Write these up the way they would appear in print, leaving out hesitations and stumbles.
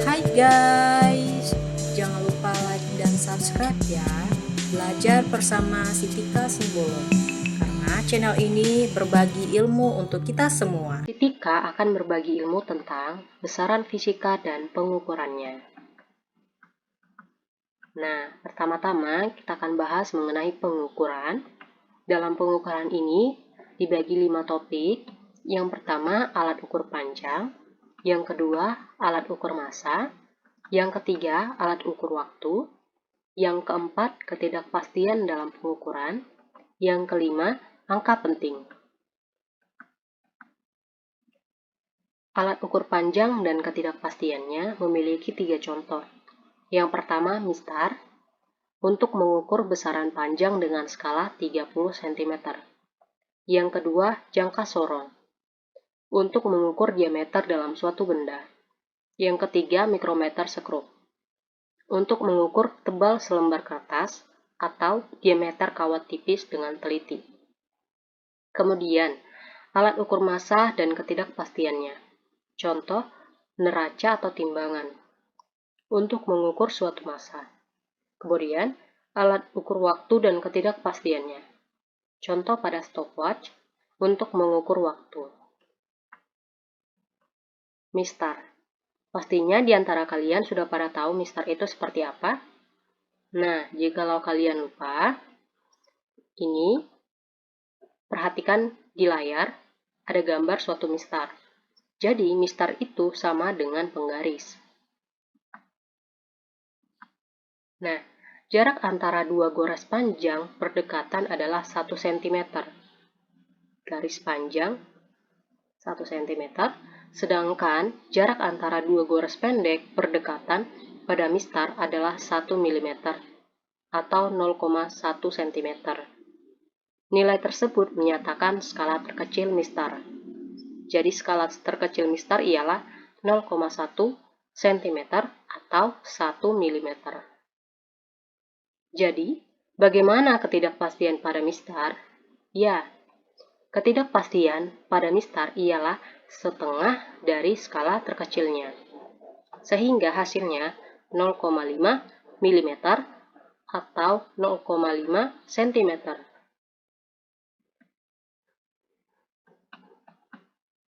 Hai guys, jangan lupa like dan subscribe ya. Belajar bersama Sitika Simbolon. Karena channel ini berbagi ilmu untuk kita semua. Sitika akan berbagi ilmu tentang besaran fisika dan pengukurannya. Nah, pertama-tama kita akan bahas mengenai pengukuran. Dalam pengukuran ini dibagi 5 topik. Yang pertama, alat ukur panjang. Yang kedua, alat ukur massa. Yang ketiga, alat ukur waktu. Yang keempat, ketidakpastian dalam pengukuran. Yang kelima, angka penting. Alat ukur panjang dan ketidakpastiannya memiliki 3 contoh. Yang pertama, mistar, untuk mengukur besaran panjang dengan skala 30 cm. Yang kedua, jangka sorong, untuk mengukur diameter dalam suatu benda. Yang ketiga, mikrometer sekrup, untuk mengukur tebal selembar kertas atau diameter kawat tipis dengan teliti. Kemudian, alat ukur massa dan ketidakpastiannya. Contoh, neraca atau timbangan, untuk mengukur suatu massa. Kemudian, alat ukur waktu dan ketidakpastiannya. Contoh pada stopwatch, untuk mengukur waktu. Mistar. Pastinya di antara kalian sudah pada tahu mistar itu seperti apa? Nah, jikalau kalian lupa, ini perhatikan di layar, ada gambar suatu mistar. Jadi, mistar itu sama dengan penggaris. Nah, jarak antara dua gores panjang berdekatan adalah 1 cm. Garis panjang 1 cm, sedangkan jarak antara dua gores pendek berdekatan pada mistar adalah 1 mm atau 0,1 cm. Nilai tersebut menyatakan skala terkecil mistar. Jadi skala terkecil mistar ialah 0,1 cm atau 1 mm. Jadi, bagaimana ketidakpastian pada mistar? Ya, ketidakpastian pada mistar ialah setengah dari skala terkecilnya, sehingga hasilnya 0,5 mm atau 0,5 cm.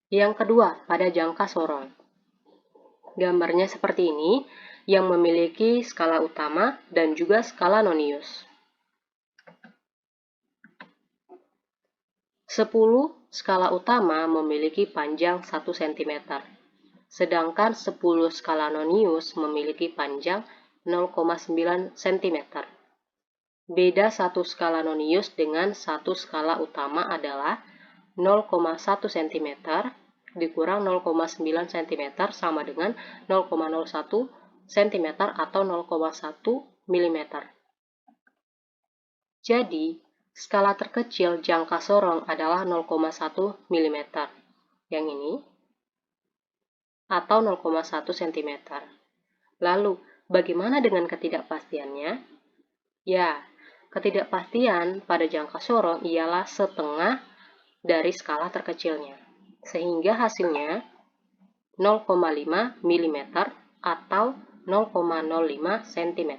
Yang kedua, pada jangka sorong. Gambarnya seperti ini, yang memiliki skala utama dan juga skala nonius. 10 skala utama memiliki panjang 1 cm, sedangkan 10 skala nonius memiliki panjang 0,9 cm. Beda satu skala nonius dengan satu skala utama adalah 0,1 cm dikurang 0,9 cm sama dengan 0,01 cm atau 0,1 mm. Jadi, skala terkecil jangka sorong adalah 0,1 mm. Yang ini atau 0,1 cm. Lalu, bagaimana dengan ketidakpastiannya? Ya, ketidakpastian pada jangka sorong ialah setengah dari skala terkecilnya, sehingga hasilnya 0,5 mm atau 0,05 cm.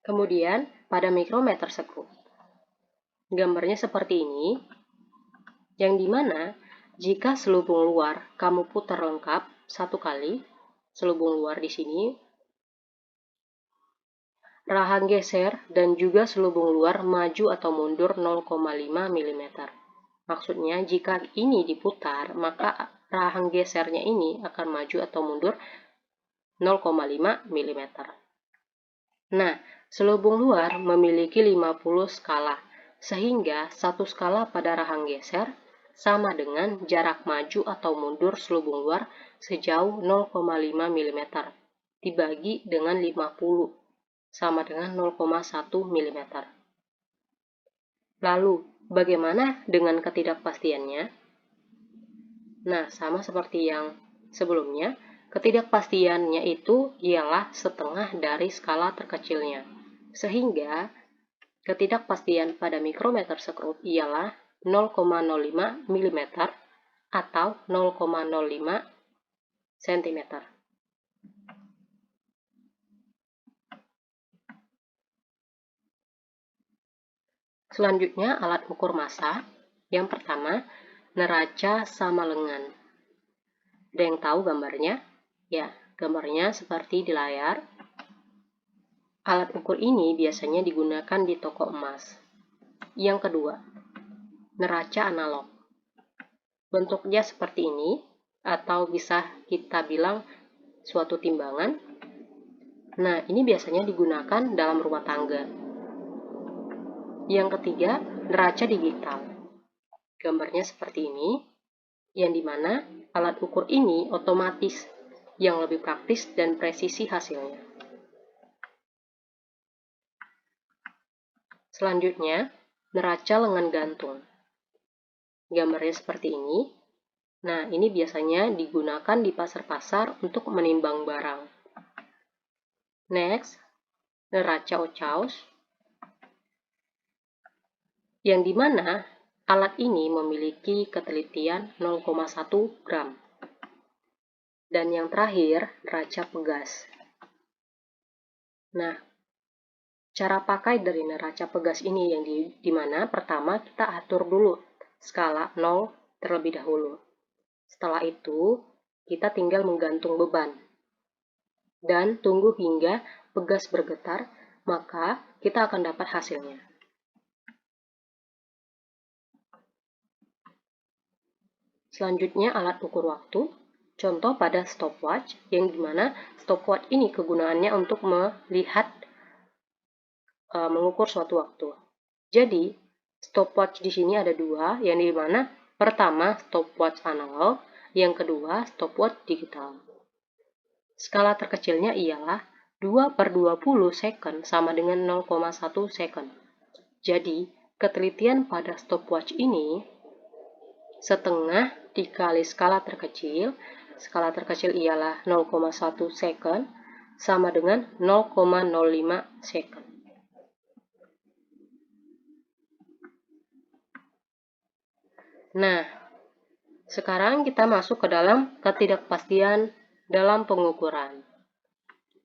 Kemudian, pada mikrometer sekrup. Gambarnya seperti ini, yang dimana jika selubung luar kamu putar lengkap satu kali, selubung luar di sini, rahang geser dan juga selubung luar maju atau mundur 0,5 mm. Maksudnya, jika ini diputar, maka rahang gesernya ini akan maju atau mundur 0,5 mm. Nah, selubung luar memiliki 50 skala, sehingga satu skala pada rahang geser sama dengan jarak maju atau mundur selubung luar sejauh 0,5 mm dibagi dengan 50 sama dengan 0,1 mm. Lalu, bagaimana dengan ketidakpastiannya? Nah, sama seperti yang sebelumnya, ketidakpastiannya itu ialah setengah dari skala terkecilnya. Sehingga, ketidakpastian pada mikrometer sekrup ialah 0,05 mm atau 0,05 cm. Selanjutnya, alat ukur massa. Yang pertama, neraca sama lengan. Ada yang tahu gambarnya? Ya, gambarnya seperti di layar. Alat ukur ini biasanya digunakan di toko emas. Yang kedua, neraca analog. Bentuknya seperti ini, atau bisa kita bilang suatu timbangan. Nah, ini biasanya digunakan dalam rumah tangga. Yang ketiga, neraca digital. Gambarnya seperti ini, yang dimana alat ukur ini otomatis, yang lebih praktis dan presisi hasilnya. Selanjutnya, neraca lengan gantung. Gambarnya seperti ini. Nah, ini biasanya digunakan di pasar-pasar untuk menimbang barang. Next, neraca ocaus, yang dimana alat ini memiliki ketelitian 0,1 gram. Dan yang terakhir, neraca pegas. Nah, cara pakai dari neraca pegas ini yang dimana pertama kita atur dulu skala 0 terlebih dahulu. Setelah itu, kita tinggal menggantung beban. Dan tunggu hingga pegas bergetar, maka kita akan dapat hasilnya. Selanjutnya, alat ukur waktu. Contoh pada stopwatch, yang dimana stopwatch ini kegunaannya untuk melihat mengukur suatu waktu. Jadi, stopwatch di sini ada dua, yang dimana pertama stopwatch analog, yang kedua stopwatch digital. Skala terkecilnya ialah 2/20 second sama dengan 0,1 second. Jadi, ketelitian pada stopwatch ini setengah dikali skala terkecil ialah 0,1 second sama dengan 0,05 second. Nah, sekarang kita masuk ke dalam ketidakpastian dalam pengukuran.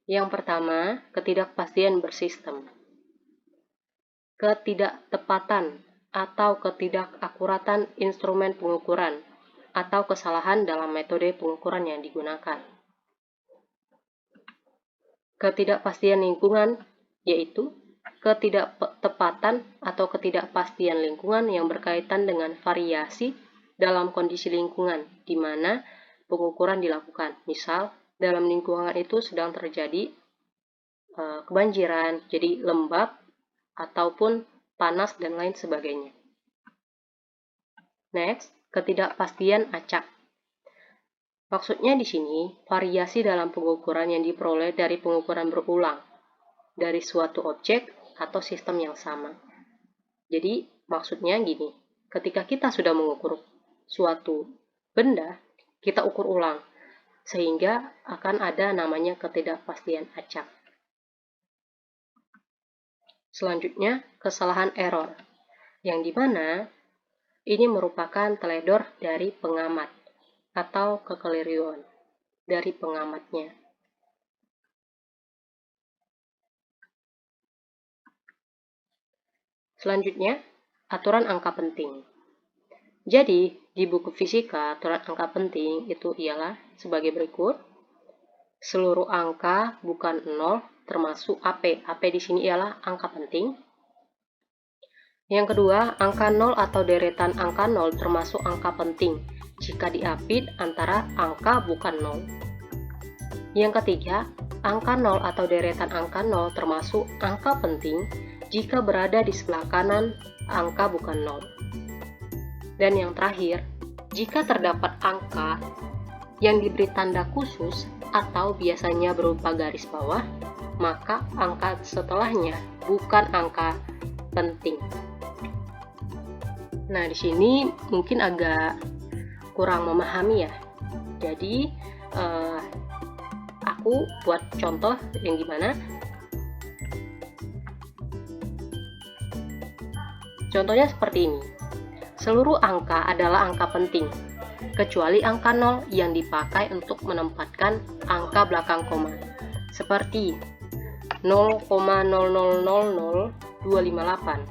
Yang pertama, ketidakpastian bersistem. Ketidaktepatan atau ketidakakuratan instrumen pengukuran atau kesalahan dalam metode pengukuran yang digunakan. Ketidakpastian lingkungan yaitu ketidaktepatan atau ketidakpastian lingkungan yang berkaitan dengan variasi dalam kondisi lingkungan di mana pengukuran dilakukan. Misal, dalam lingkungan itu sedang terjadi kebanjiran, jadi lembab ataupun panas dan lain sebagainya. Next, ketidakpastian acak. Maksudnya di sini, variasi dalam pengukuran yang diperoleh dari pengukuran berulang dari suatu objek atau sistem yang sama. Jadi, maksudnya gini, ketika kita sudah mengukur suatu benda, kita ukur ulang, sehingga akan ada namanya ketidakpastian acak. Selanjutnya, kesalahan error, yang dimana ini merupakan teledor dari pengamat atau kekeliruan dari pengamatnya. Selanjutnya, aturan angka penting. Jadi, di buku fisika, aturan angka penting itu ialah sebagai berikut. Seluruh angka bukan 0 termasuk AP. AP di sini ialah angka penting. Yang kedua, angka 0 atau deretan angka 0 termasuk angka penting jika diapit antara angka bukan 0. Yang ketiga, angka 0 atau deretan angka 0 termasuk angka penting jika berada di sebelah kanan angka bukan 0. Dan yang terakhir, jika terdapat angka yang diberi tanda khusus atau biasanya berupa garis bawah, maka angka setelahnya bukan angka penting. Nah, di sini mungkin agak kurang memahami ya. Jadi, aku buat contoh yang gimana. Contohnya seperti ini. Seluruh angka adalah angka penting, kecuali angka 0 yang dipakai untuk menempatkan angka belakang koma, seperti 0,0000258.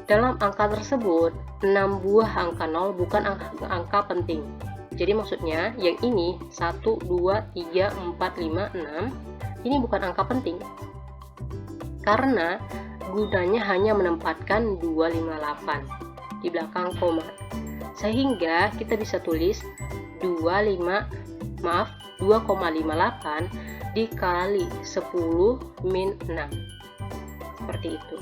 Dalam angka tersebut, 6 buah angka 0 bukan angka penting. Jadi maksudnya yang ini 1, 2, 3, 4, 5, 6 ini bukan angka penting. Karena gunanya hanya menempatkan 258 di belakang koma. Sehingga kita bisa tulis 2,58 dikali 10 min 6. Seperti itu.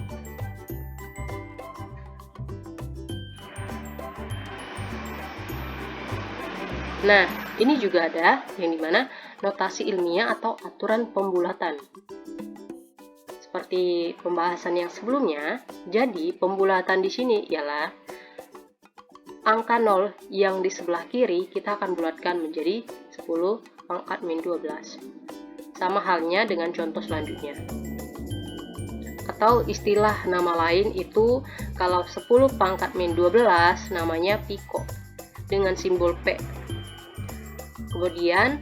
Nah, ini juga ada yang dimana notasi ilmiah atau aturan pembulatan. Seperti pembahasan yang sebelumnya, jadi pembulatan di sini ialah angka 0 yang di sebelah kiri kita akan bulatkan menjadi 10 pangkat min 12. Sama halnya dengan contoh selanjutnya. Atau istilah nama lain itu kalau 10 pangkat min 12 namanya piko dengan simbol P. Kemudian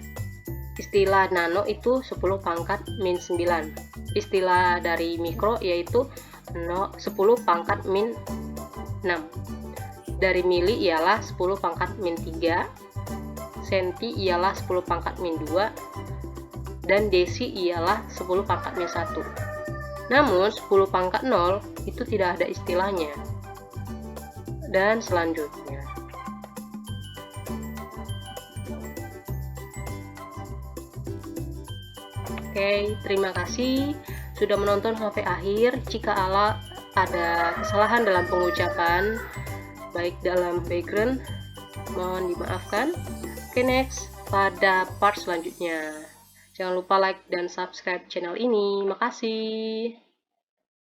istilah nano itu 10 pangkat min 9. Istilah dari mikro yaitu 10 pangkat min 6. Dari mili ialah 10 pangkat min 3. Senti ialah 10 pangkat min 2. Dan desi ialah 10 pangkat min 1. Namun 10 pangkat 0 itu tidak ada istilahnya. Dan selanjutnya. Oke, terima kasih sudah menonton sampai akhir. Jika ada kesalahan dalam pengucapan, baik dalam background, mohon dimaafkan. Oke, next, pada part selanjutnya. Jangan lupa like dan subscribe channel ini. Makasih.